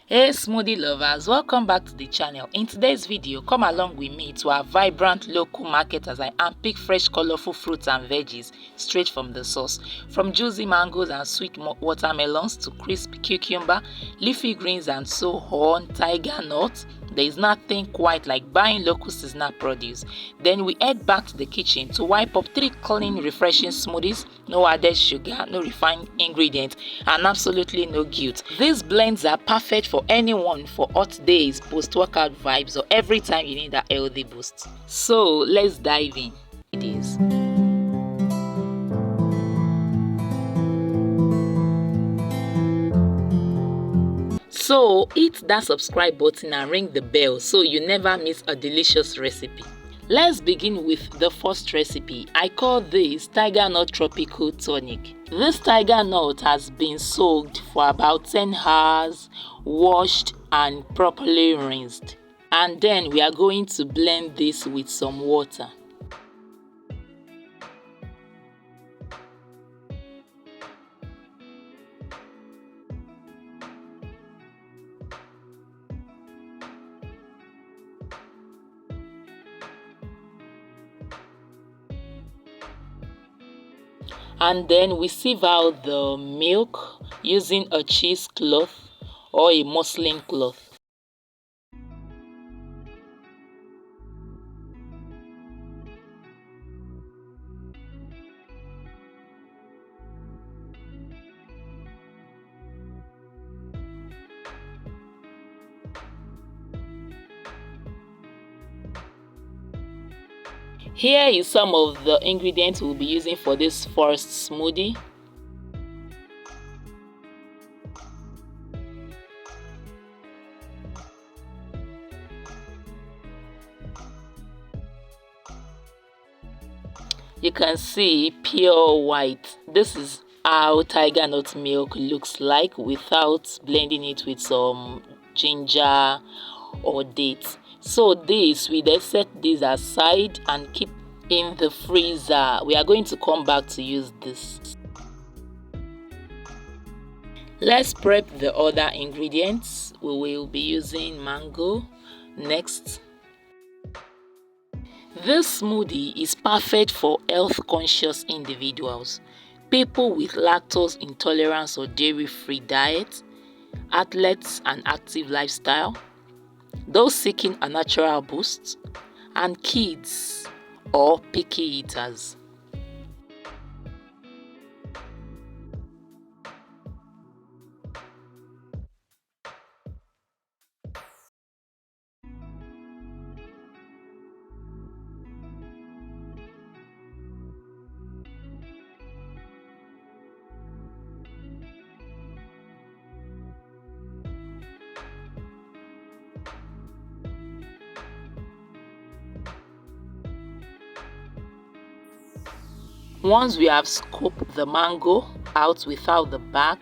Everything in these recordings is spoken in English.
Hey smoothie lovers, welcome back to the channel. In today's video, come along with me to our vibrant local market as I unpick fresh colorful fruits and veggies straight from the source. From juicy mangoes and sweet watermelons to crisp cucumber, leafy greens and so on, tiger nuts. There is nothing quite like buying local seasonal produce. Then we head back to the kitchen to wipe up 3 clean refreshing smoothies, no added sugar, no refined ingredients, and absolutely no guilt. These blends are perfect for anyone for hot days, post-workout vibes, or every time you need a healthy boost. So let's dive in. It is. So hit that subscribe button and ring the bell so you never miss a delicious recipe. Let's begin with the first recipe. I call this Tigernut Tropical Tonic. This tiger nut has been soaked for about 10 hours, washed and properly rinsed. And then we are going to blend this with some water. And then we sieve out the milk using a cheesecloth or a muslin cloth. Here is some of the ingredients we'll be using for this first smoothie. You can see pure white. This is how tiger nut milk looks like without blending it with some ginger or dates. So this, we then set this aside and keep in the freezer. We are going to come back to use this. Let's prep the other ingredients. We will be using mango next. This smoothie is perfect for health-conscious individuals, people with lactose intolerance or dairy-free diet, athletes and active lifestyle, those seeking a natural boost, and kids or picky eaters. Once we have scooped the mango out without the back,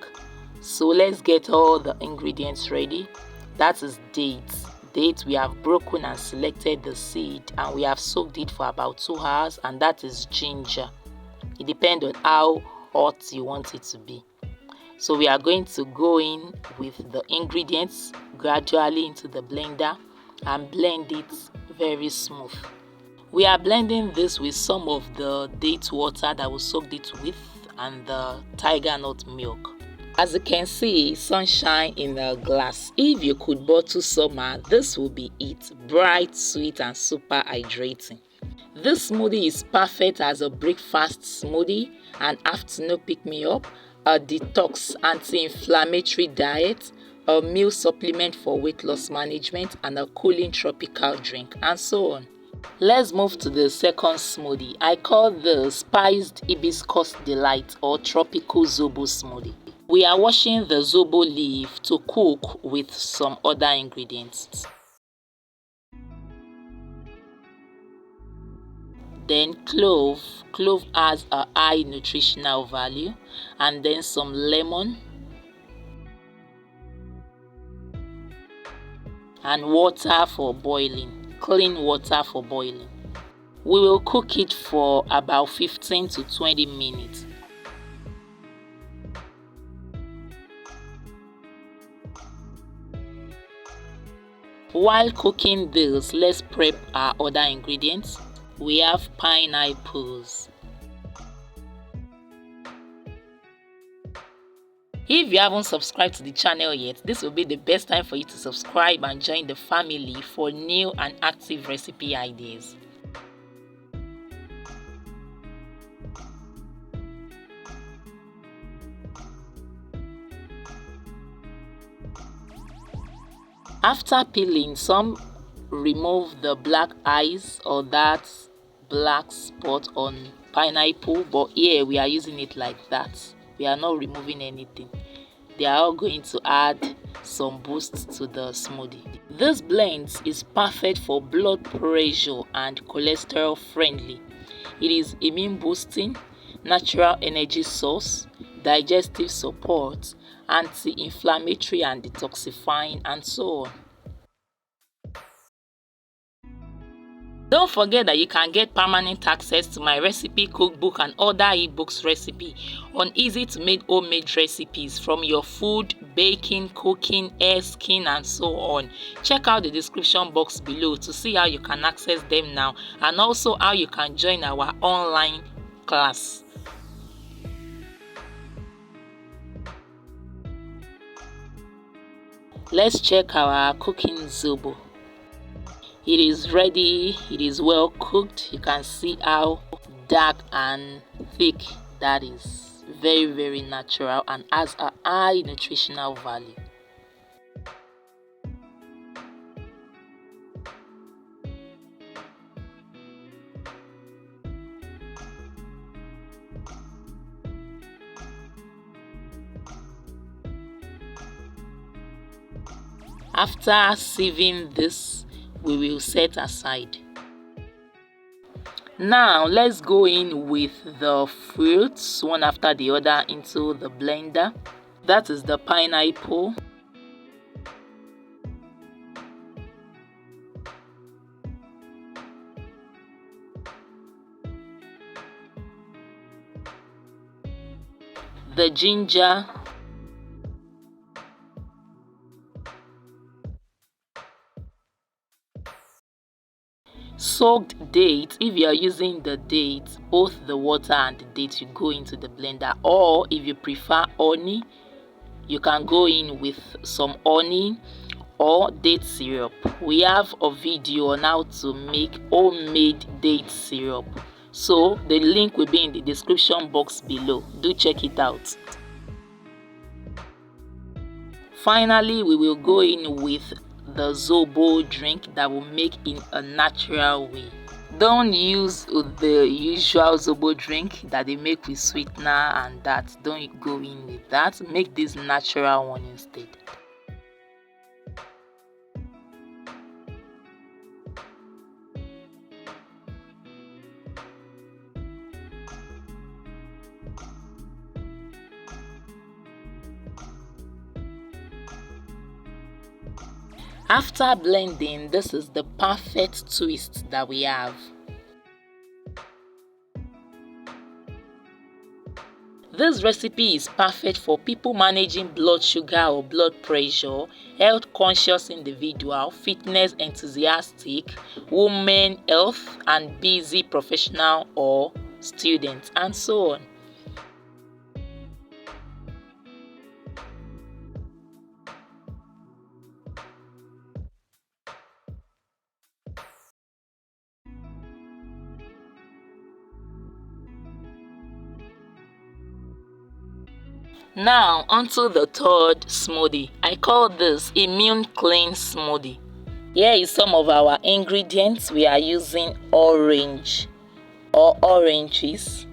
so let's get all the ingredients ready. That is dates. Dates we have broken and selected the seed and we have soaked it for about 2 hours, and that is ginger. It depends on how hot you want it to be. So we are going to go in with the ingredients gradually into the blender and blend it very smooth. We are blending this with some of the date water that we soaked it with and the tiger nut milk. As you can see, sunshine in the glass. If you could bottle summer, this will be it. Bright, sweet and super hydrating. This smoothie is perfect as a breakfast smoothie, an afternoon pick-me-up, a detox anti-inflammatory diet, a meal supplement for weight loss management, and a cooling tropical drink, and so on. Let's move to the second smoothie. I call the Spiced Hibiscus Delight or Tropical Zobo Smoothie. We are washing the zobo leaf to cook with some other ingredients. Then clove. Clove has a high nutritional value, and then some lemon and water for boiling. Clean water for boiling. We will cook it for about 15 to 20 minutes. While cooking this, let's prep our other ingredients. We have pineapples. If you haven't subscribed to the channel yet, this will be the best time for you to subscribe and join the family for new and active recipe ideas. After peeling, some remove the black eyes or that black spot on pineapple, but here we are using it like that. We are not removing anything. They are all going to add some boost to the smoothie. This blend is perfect for blood pressure and cholesterol friendly. It is immune boosting, natural energy source, digestive support, anti-inflammatory and detoxifying, and so on. Don't forget that you can get permanent access to my recipe cookbook and other ebooks recipe on easy to make homemade recipes from your food, baking, cooking, hair, skin, and so on. Check out the description box below to see how you can access them now and also how you can join our online class. Let's check our cooking zobo. It is ready, it is well cooked. You can see how dark and thick that is. Very natural and has a high nutritional value. After sieving this, we will set aside. Now let's go in with the fruits one after the other into the blender. That is the pineapple, the ginger, soaked dates. If you are using the dates, both the water and the dates you go into the blender, or if you prefer honey, you can go in with some honey or date syrup. We have a video on how to make homemade date syrup, so the link will be in the description box below. Do check it out. Finally, we will go in with the zobo drink that will make in a natural way. Don't use the usual zobo drink that they make with sweetener and that. Don't go in with that. Make this natural one instead. After blending, this is the perfect twist that we have. This recipe is perfect for people managing blood sugar or blood pressure, health conscious individual, fitness enthusiastic, women, health and busy professional or students, and so on. Now onto the third smoothie. I call this immune clean smoothie. Here is some of our ingredients. We are using orange or oranges,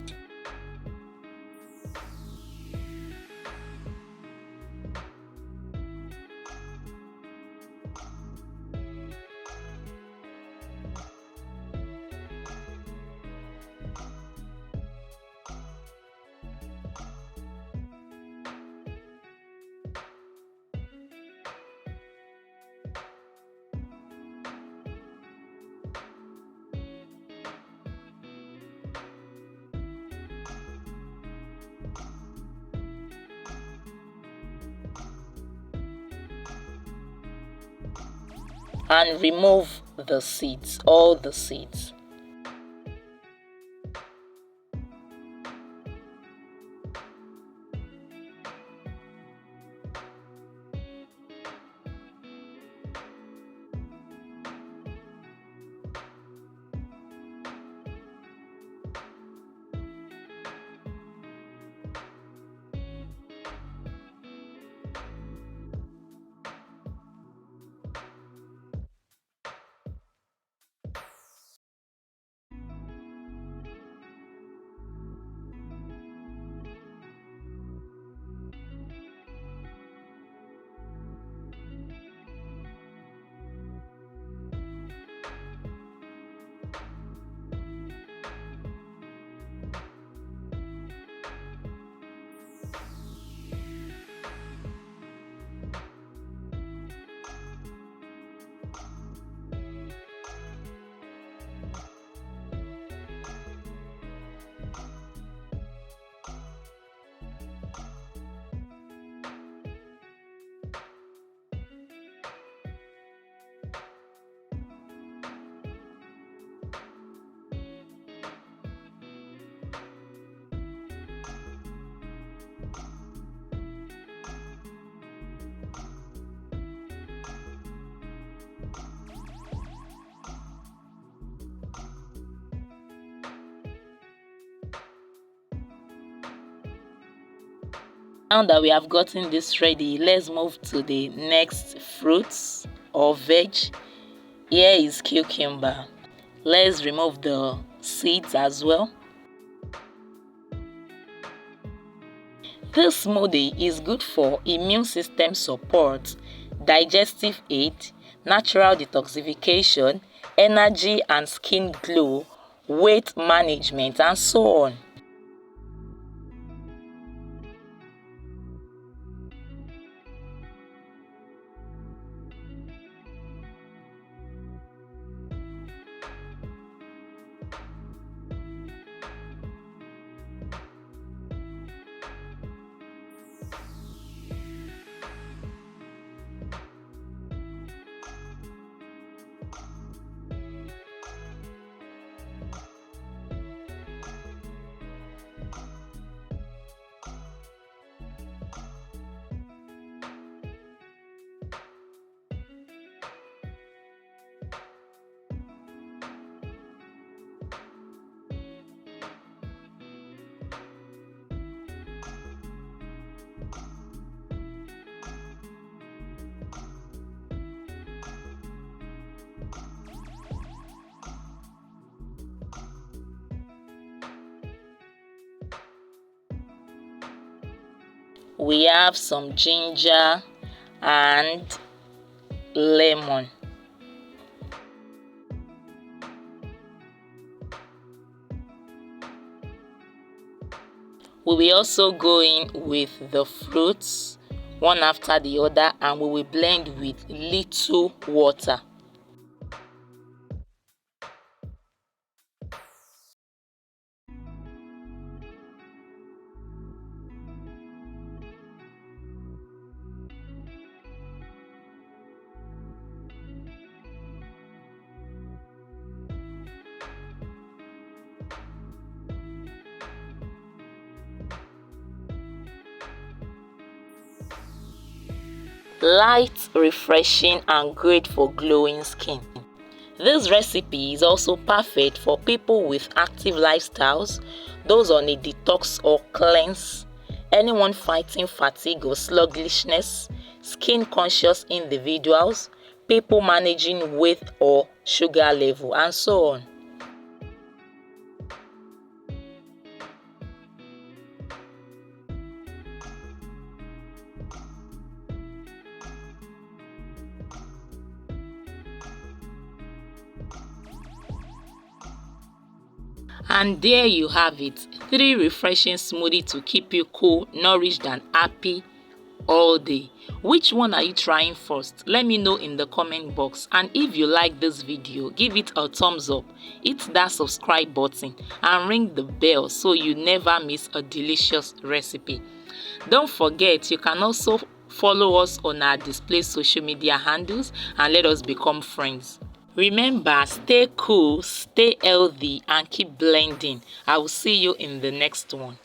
and remove the seeds, all the seeds. Now that we have gotten this ready, let's move to the next fruits or veg. Here is cucumber. Let's remove the seeds as well. This smoothie is good for immune system support, digestive aid, natural detoxification, energy and skin glow, weight management, and so on. We have some ginger and lemon. We will also go in with the fruits one after the other, and we will blend with little water. Light, refreshing, and great for glowing skin. This recipe is also perfect for people with active lifestyles, those on a detox or cleanse, anyone fighting fatigue or sluggishness, skin-conscious individuals, people managing weight or sugar level, and so on. And there you have it, 3 refreshing smoothies to keep you cool, nourished, and happy all day. Which one are you trying first? Let me know in the comment box. And if you like this video, give it a thumbs up, hit that subscribe button, and ring the bell so you never miss a delicious recipe. Don't forget, you can also Follow us on our display social media handles and let us become friends. Remember, stay cool, stay healthy, and keep blending. I will see you in the next one.